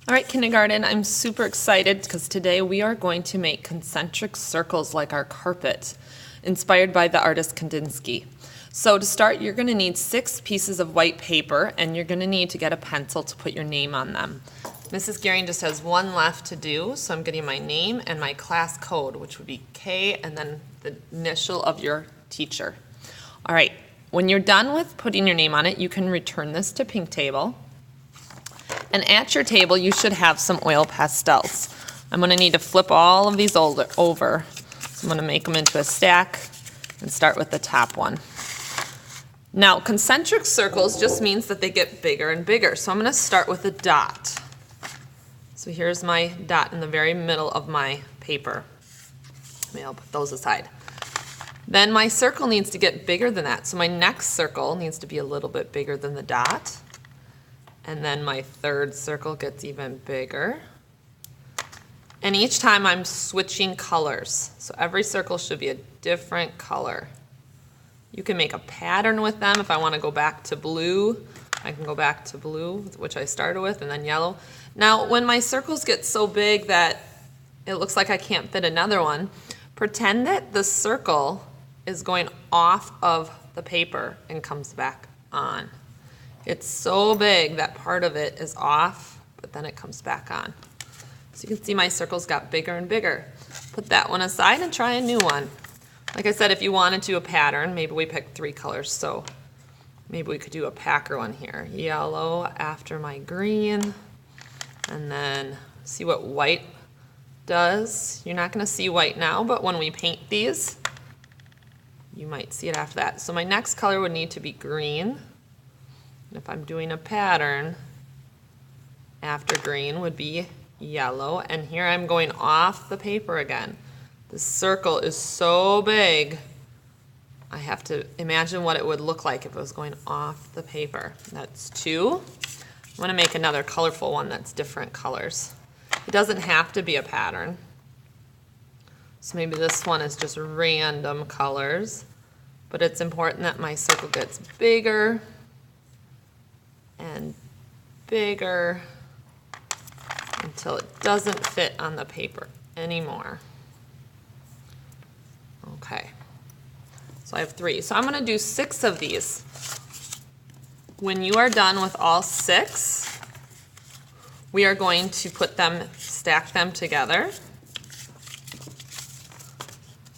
All right, kindergarten, I'm super excited because today we are going to make concentric circles like our carpet, inspired by the artist Kandinsky. So to start, you're going to need 6 pieces of white paper, and you're going to need to get a pencil to put your name on them. Mrs. Gearing just has one left to do, so I'm getting my name and my class code, which would be K and then the initial of your teacher. All right, when you're done with putting your name on it, you can return this to pink table. And at your table, you should have some oil pastels. I'm going to need to flip all of these over. So I'm going to make them into a stack and start with the top one. Now, concentric circles just means that they get bigger and bigger. So I'm going to start with a dot. So here's my dot in the very middle of my paper. Maybe I'll put those aside. Then my circle needs to get bigger than that. So my next circle needs to be a little bit bigger than the dot. And then my third circle gets even bigger. And each time I'm switching colors. So every circle should be a different color. You can make a pattern with them. If I want to go back to blue, I can go back to blue, which I started with, and then yellow. Now, when my circles get so big that it looks like I can't fit another one, pretend that the circle is going off of the paper and comes back on. It's so big that part of it is off, but then it comes back on. So you can see my circles got bigger and bigger. Put that one aside and try a new one. Like I said, if you wanted to do a pattern, maybe we picked 3 colors, so maybe we could do a packer one here. Yellow after my green, and then see what white does. You're not going to see white now, but when we paint these, you might see it after that. So my next color would need to be green. If I'm doing a pattern, after green would be yellow, and here I'm going off the paper again. The circle is so big, I have to imagine what it would look like if it was going off the paper. That's 2. I'm going to make another colorful one that's different colors. It doesn't have to be a pattern. So maybe this one is just random colors, but it's important that my circle gets bigger and bigger until it doesn't fit on the paper anymore. Okay, so I have 3. So I'm going to do 6 of these. When you are done with all 6, we are going to stack them together.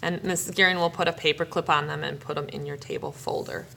And Mrs. Gearing will put a paper clip on them and put them in your table folder.